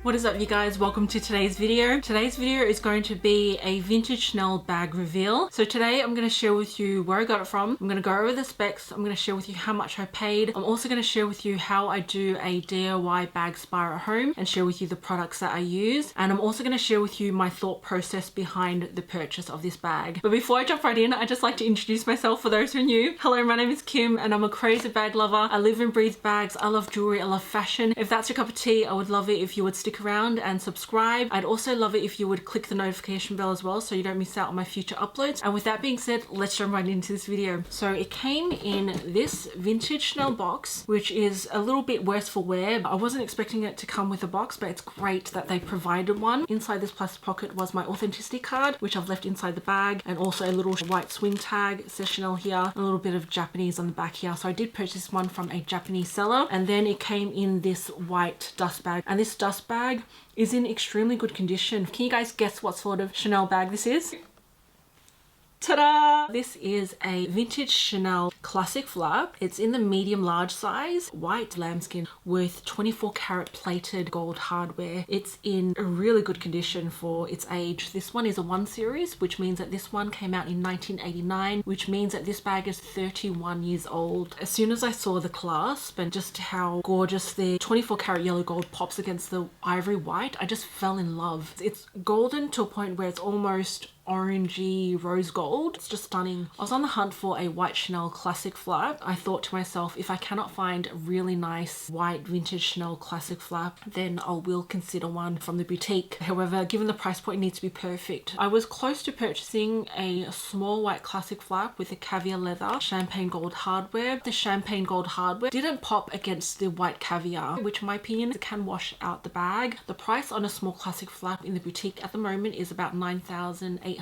What is up, you guys? Welcome to today's video. Today's video is going to be a vintage Chanel bag reveal. So today I'm going to share with you where I got it from. I'm going to go over the specs. I'm going to share with you how much I paid. I'm also going to share with you how I do a DIY bag spa at home and share with you the products that I use. And I'm also going to share with you my thought process behind the purchase of this bag. But before I jump right in, I'd just like to introduce myself for those who are new. Hello, my name is Kim and I'm a crazy bag lover. I live and breathe bags. I love jewelry. I love fashion. If that's your cup of tea, I would love it if you would stick around and subscribe. I'd also love it if you would click the notification bell as well so you don't miss out on my future uploads. And with that being said, let's jump right into this video. So it came in this vintage Chanel box, which is a little bit worse for wear. I wasn't expecting it to come with a box, but it's great that they provided one. Inside this plastic pocket was my authenticity card, which I've left inside the bag, and also a little white swing tag. It says Chanel here, a little bit of Japanese on the back here. So I did purchase one from a Japanese seller, and then it came in this white dust bag, and this dust bag is in extremely good condition. Can you guys guess what sort of Chanel bag this is? Ta-da! This is a vintage Chanel classic flap. It's in the medium large size, white lambskin with 24 karat plated gold hardware. It's in a really good condition for its age. This one is a 1 series, which means that this one came out in 1989, which means that this bag is 31 years old. As soon as I saw the clasp and just how gorgeous the 24 karat yellow gold pops against the ivory white, I just fell in love. It's golden to a point where it's almost orangey rose gold. It's just stunning. I was on the hunt for a white Chanel classic flap. I thought to myself, if I cannot find a really nice white vintage Chanel classic flap, then I will consider one from the boutique. However, given the price point, it needs to be perfect. I was close to purchasing a small white classic flap with a caviar leather champagne gold hardware. The champagne gold hardware didn't pop against the white caviar, which in my opinion can wash out the bag. The price on a small classic flap in the boutique at the moment is about $9,800.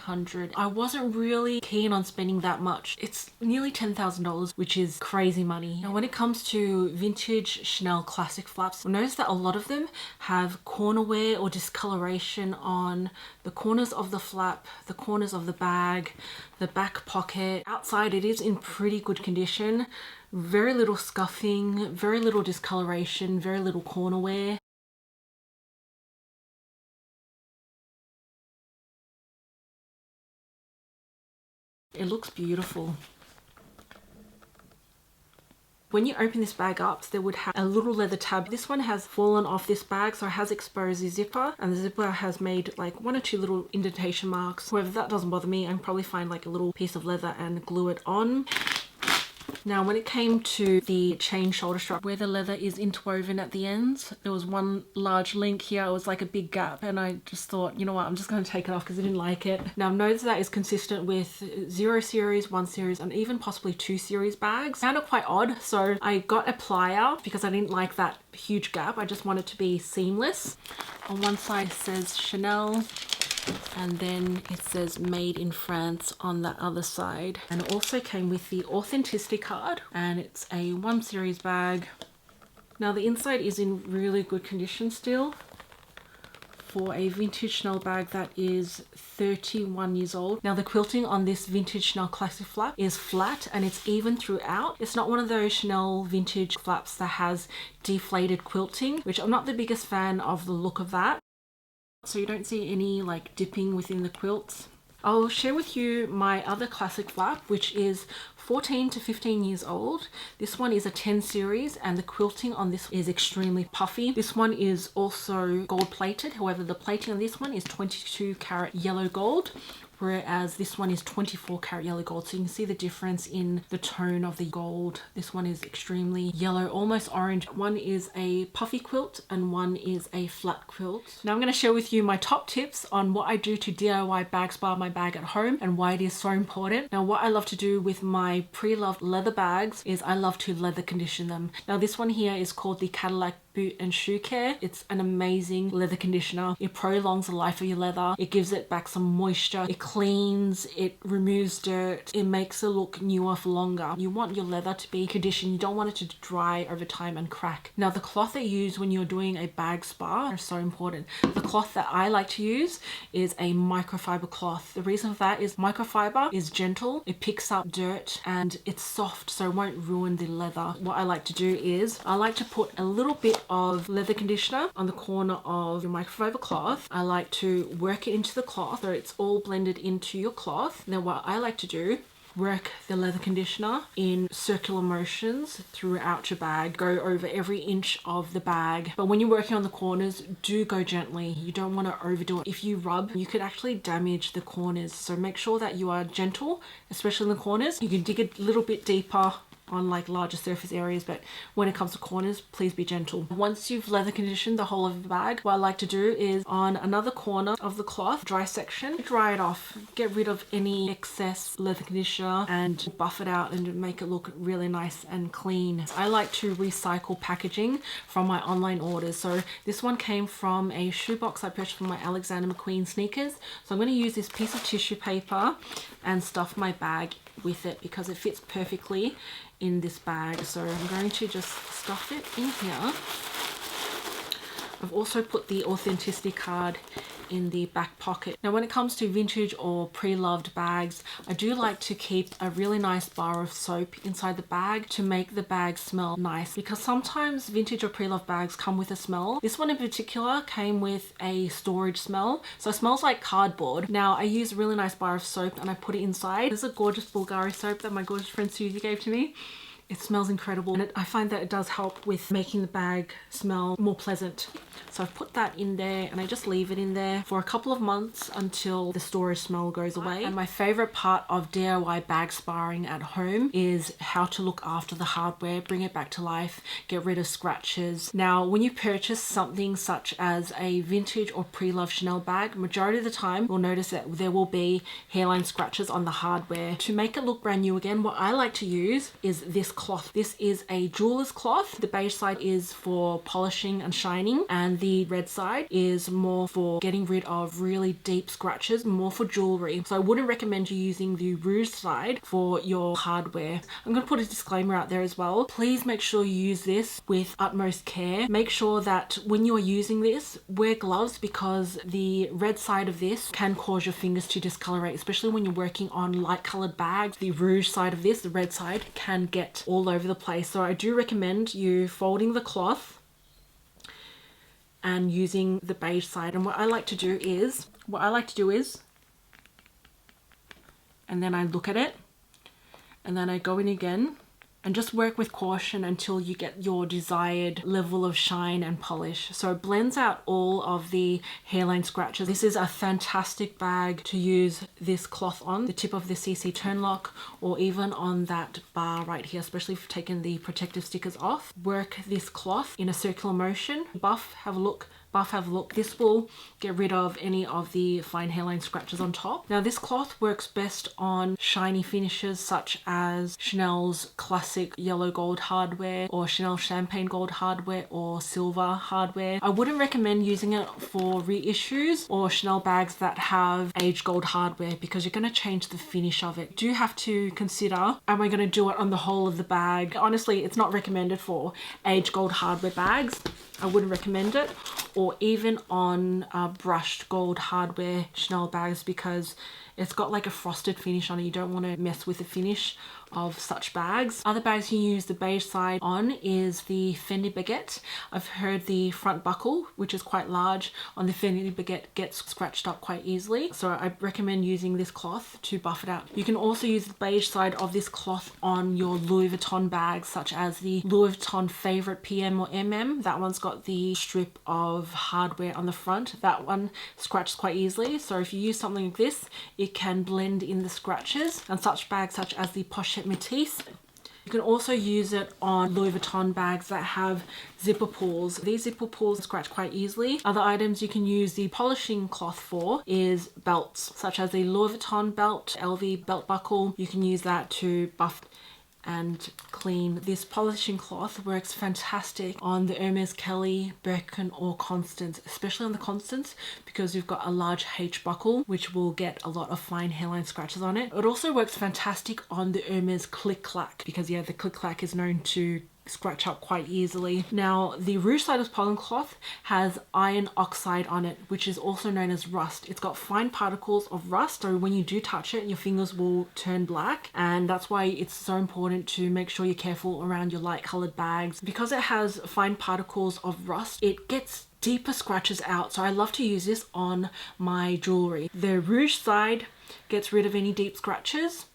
I wasn't really keen on spending that much. It's nearly $10,000, which is crazy money. Now, when it comes to vintage Chanel classic flaps, I noticed that a lot of them have corner wear or discoloration on the corners of the flap, the corners of the bag, the back pocket. Outside, it is in pretty good condition. Very little scuffing, very little discoloration, very little corner wear. It looks beautiful. When you open this bag up, there would have a little leather tab. This one has fallen off this bag, so it has exposed the zipper, and the zipper has made like 1 or 2 little indentation marks. However, that doesn't bother me. I can probably find like a little piece of leather and glue it on. Now, when it came to the chain shoulder strap, where the leather is interwoven at the ends, there was one large link here. It was like a big gap, and I just thought, you know what, I'm just going to take it off because I didn't like it. Now, I've noticed that is consistent with 0 series, 1 series, and even possibly 2 series bags. I found it quite odd, so I got a plier because I didn't like that huge gap. I just want it to be seamless. On one side it says Chanel, and then it says made in France on the other side. And it also came with the authenticity card, and it's a 1 series bag. Now, the inside is in really good condition still for a vintage Chanel bag that is 31 years old. Now, the quilting on this vintage Chanel classic flap is flat and it's even throughout. It's not one of those Chanel vintage flaps that has deflated quilting, which I'm not the biggest fan of the look of that. So you don't see any like dipping within the quilts. I'll share with you my other classic flap, which is 14 to 15 years old. This one is a 10 series, and the quilting on this is extremely puffy. This one is also gold plated. However, the plating on this one is 22 karat yellow gold, whereas this one is 24 karat yellow gold. So you can see the difference in the tone of the gold. This one is extremely yellow, almost orange. One is a puffy quilt and one is a flat quilt. Now I'm going to share with you my top tips on what I do to DIY bag spa my bag at home and why it is so important. Now, what I love to do with my pre-loved leather bags is I love to leather condition them. Now, this one here is called the Cadillac Boot and Shoe Care. It's an amazing leather conditioner. It prolongs the life of your leather. It gives it back some moisture. It cleans, it removes dirt. It makes it look newer for longer. You want your leather to be conditioned. You don't want it to dry over time and crack. Now, the cloth that you use when you're doing a bag spa are so important. The cloth that I like to use is a microfiber cloth. The reason for that is microfiber is gentle. It picks up dirt and it's soft, so it won't ruin the leather. What I like to do is I like to put a little bit of leather conditioner on the corner of your microfiber cloth. I like to work it into the cloth so it's all blended into your cloth. Now what I like to do, work the leather conditioner in circular motions throughout your bag. Go over every inch of the bag. But when you're working on the corners, do go gently. You don't want to overdo it. If you rub, you could actually damage the corners. So make sure that you are gentle, especially in the corners. You can dig a little bit deeper on like larger surface areas, but when it comes to corners, please be gentle. Once you've leather conditioned the whole of the bag, what I like to do is on another corner of the cloth, dry section, dry it off, get rid of any excess leather conditioner and buff it out and make it look really nice and clean. I like to recycle packaging from my online orders. So this one came from a shoebox I purchased from my Alexander McQueen sneakers. So I'm going to use this piece of tissue paper and stuff my bag with it because it fits perfectly in this bag. So I'm going to just stuff it in here. I've also put the authenticity card in the back pocket. Now when it comes to vintage or pre-loved bags, I do like to keep a really nice bar of soap inside the bag to make the bag smell nice, because sometimes vintage or pre-loved bags come with a smell. This one in particular came with a storage smell, so it smells like cardboard. Now I use a really nice bar of soap and I put it inside. This is a gorgeous Bulgari soap that my gorgeous friend Susie gave to me. It smells incredible, and I find that it does help with making the bag smell more pleasant. So I've put that in there and I just leave it in there for a couple of months until the storage smell goes away. And my favorite part of DIY bag sparring at home is how to look after the hardware, bring it back to life, get rid of scratches. Now, when you purchase something such as a vintage or pre-loved Chanel bag, majority of the time you'll notice that there will be hairline scratches on the hardware. To make it look brand new again, what I like to use is this cloth. This is a jeweler's cloth. The beige side is for polishing and shining, and the red side is more for getting rid of really deep scratches, more for jewelry. So I wouldn't recommend you using the rouge side for your hardware. I'm going to put a disclaimer out there as well. Please make sure you use this with utmost care. Make sure that when you are using this, wear gloves, because the red side of this can cause your fingers to discolorate, especially when you're working on light colored bags. The rouge side of this, the red side, can get all over the place. So I do recommend you folding the cloth and using the beige side. And what I like to do is, and then I look at it and then I go in again and just work with caution until you get your desired level of shine and polish. So it blends out all of the hairline scratches. This is a fantastic bag to use this cloth on, the tip of the CC turn lock, or even on that bar right here, especially if you've taken the protective stickers off. Work this cloth in a circular motion, buff, have a look, buff, have a look. This will get rid of any of the fine hairline scratches on top. Now this cloth works best on shiny finishes such as Chanel's classic yellow gold hardware, or Chanel champagne gold hardware, or silver hardware. I wouldn't recommend using it for reissues or Chanel bags that have aged gold hardware, because you're going to change the finish of it. Do you have to consider, am I going to do it on the whole of the bag? Honestly, it's not recommended for aged gold hardware bags. I wouldn't recommend it, or even on brushed gold hardware Chanel bags, because it's got like a frosted finish on it. You don't want to mess with the finish of such bags. Other bags you use the beige side on is the Fendi Baguette. I've heard the front buckle, which is quite large on the Fendi Baguette, gets scratched up quite easily. So I recommend using this cloth to buff it out. You can also use the beige side of this cloth on your Louis Vuitton bags, such as the Louis Vuitton Favorite PM or MM. That one's got the strip of hardware on the front. That one scratches quite easily. So if you use something like this, it can blend in the scratches. And such bags such as the Pochette Métis, you can also use it on Louis Vuitton bags that have zipper pulls. These zipper pulls scratch quite easily. Other items you can use the polishing cloth for is belts, such as the Louis Vuitton belt, LV belt buckle. You can use that to buff and clean. This polishing cloth works fantastic on the Hermes Kelly, Birkin or Constance, especially on the Constance, because you've got a large H buckle which will get a lot of fine hairline scratches on it. It also works fantastic on the Hermes Click Clack, because yeah, the Click Clack is known to scratch up quite easily. Now the rouge side of pollen cloth has iron oxide on it, which is also known as rust. It's got fine particles of rust, so when you do touch it, your fingers will turn black, and that's why it's so important to make sure you're careful around your light colored bags. Because it has fine particles of rust, it gets deeper scratches out, so I love to use this on my jewelry. The rouge side gets rid of any deep scratches.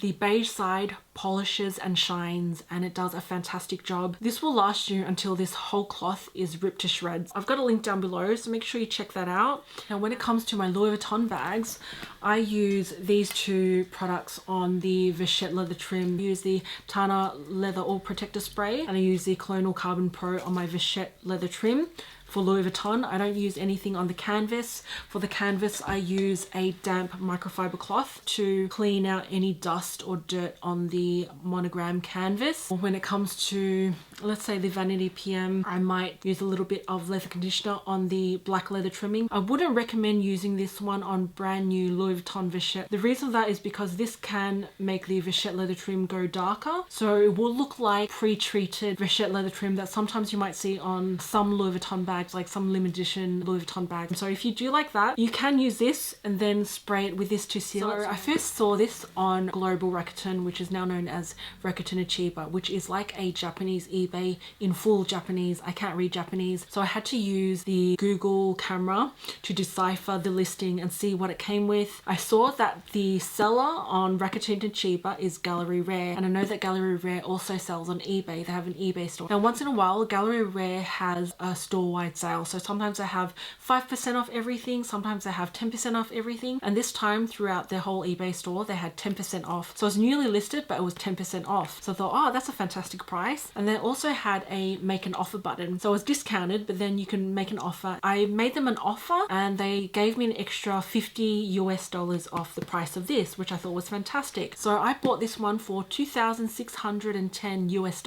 The beige side polishes and shines, and it does a fantastic job. This will last you until this whole cloth is ripped to shreds. I've got a link down below, so make sure you check that out. Now when it comes to my Louis Vuitton bags, I use these two products on the Vachette leather trim. I use the Tana leather oil protector spray, and I use the Colonial Carbon Pro on my Vachette leather trim. For Louis Vuitton, I don't use anything on the canvas. For the canvas, I use a damp microfiber cloth to clean out any dust or dirt on the monogram canvas. When it comes to, let's say, the Vanity PM, I might use a little bit of leather conditioner on the black leather trimming. I wouldn't recommend using this one on brand new Louis Vuitton Vachette. The reason for that is because this can make the Vachette leather trim go darker. So it will look like pre-treated Vachette leather trim that sometimes you might see on some Louis Vuitton bags, like some limited edition Louis Vuitton bags. So if you do like that, you can use this and then spray it with this to seal it. So I first saw this on Global Rakuten, which is now known as Rakuten Chiba, which is like a Japanese eBay in full Japanese. I can't read Japanese, so I had to use the Google camera to decipher the listing and see what it came with. I saw that the seller on Rakuten Chiba is Gallery Rare, and I know that Gallery Rare also sells on eBay. They have an eBay store. Now once in a while, Gallery Rare has a store-wide sale. So sometimes they have 5% off everything, sometimes they have 10% off everything, and this time throughout their whole eBay store they had 10% off. So it was newly listed, but it was 10% off. So I thought, oh, that's a fantastic price. And they also had a make an offer button, so it was discounted, but then you can make an offer. I made them an offer and they gave me an extra $50 US off the price of this, which I thought was fantastic. So I bought this one for $2,610 US.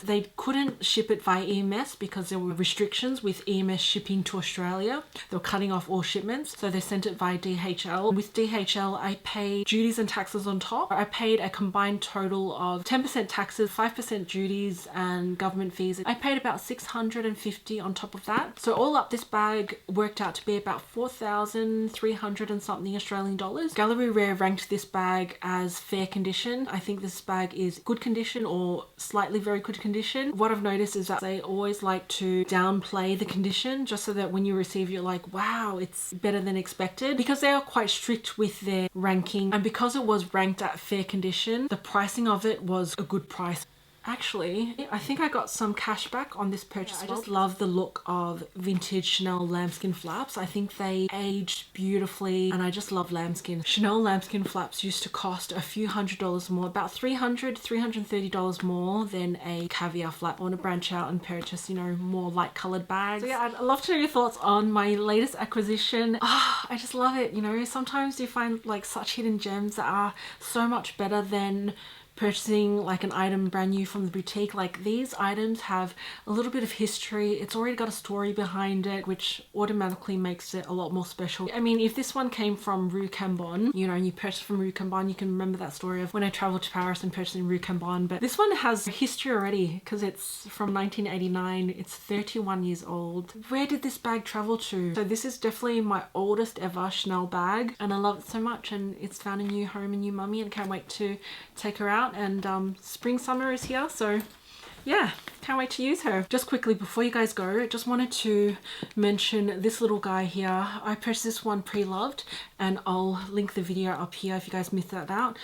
They couldn't ship it via EMS because there were restrictions with EMS shipping to Australia. They were cutting off all shipments, so they sent it via DHL. With DHL, I paid duties and taxes on top. I paid a combined total of 10% taxes, 5% duties and government fees. I paid about $650 on top of that. So all up, this bag worked out to be about 4,300 and something Australian dollars. Gallery Rare ranked this bag as fair condition. I think this bag is good condition or slightly very good condition. What I've noticed is that they always like to downplay the condition just so that when you receive, you're like, wow, it's better than expected, because they are quite strict with their ranking. And because it was ranked at fair condition, the pricing of it was a good price. Actually, I think I got some cash back on this purchase. I just love the look of vintage Chanel lambskin flaps. I think they aged beautifully, and I just love lambskin. Chanel lambskin flaps used to cost a few $100s more, about $330 more than a caviar flap. I want to branch out and purchase, you know, more light colored bags. So yeah, I'd love to know your thoughts on my latest acquisition. I just love it. You know, sometimes you find like such hidden gems that are so much better than purchasing like an item brand new from the boutique. Like, these items have a little bit of history. It's already got a story behind it, which automatically makes it a lot more special. I mean, if this one came from Rue Cambon, you know, and you purchased from Rue Cambon, you can remember that story of when I traveled to Paris and purchasing Rue Cambon. But this one has history already because it's from 1989. It's 31 years old. Where did this bag travel to? So this is definitely my oldest ever Chanel bag, and I love it so much, and it's found a new home, a new mummy, and can't wait to take her out. And spring summer is here, so yeah, can't wait to use her. Just quickly before you guys go, I just wanted to mention this little guy here. I purchased this one pre-loved, and I'll link the video up here if you guys missed that out.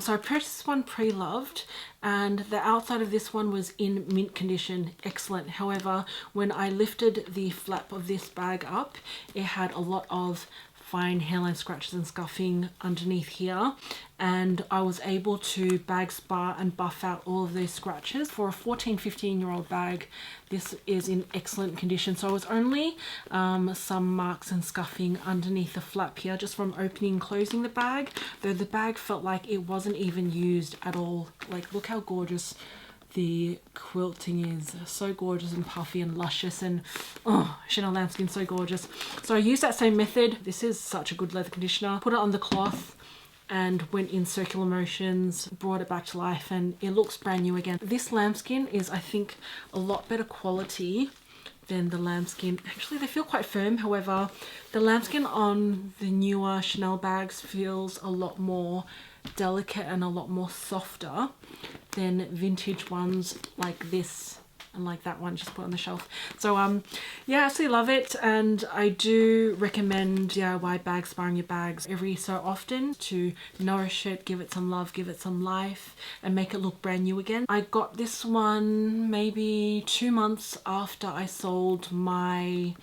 So I purchased this one pre-loved, and the outside of this one was in mint condition, excellent. However, when I lifted the flap of this bag up, it had a lot of fine hairline scratches and scuffing underneath here, and I was able to bag spar and buff out all of these scratches. For a 14-15-year-old bag, this is in excellent condition. So it was only some marks and scuffing underneath the flap here just from opening and closing the bag, though the bag felt like it wasn't even used at all. Like, look how gorgeous the quilting is. So gorgeous and puffy and luscious, and oh, Chanel lambskin, so gorgeous. So I used that same method. This is such a good leather conditioner. Put it on the cloth, and went in circular motions, brought it back to life, and it looks brand new again. This lambskin is, I think, a lot better quality than the lambskin. Actually, they feel quite firm. However, the lambskin on the newer Chanel bags feels a lot more delicate and a lot more softer than vintage ones like this and like that one just put on the shelf. So yeah, I absolutely love it, and I do recommend DIY bags, sparring your bags every so often to nourish it, give it some love, give it some life, and make it look brand new again. I got this one maybe 2 months after I sold my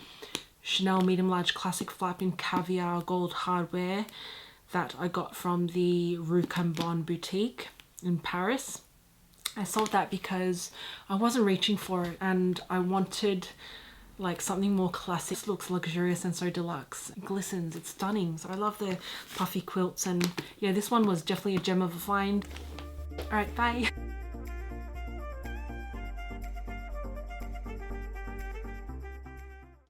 Chanel medium large classic flap in caviar gold hardware that I got from the Rue Cambon boutique in Paris. I sold that because I wasn't reaching for it and I wanted like something more classic. This looks luxurious and so deluxe. It glistens, it's stunning. So I love the puffy quilts, and yeah, this one was definitely a gem of a find. All right, bye.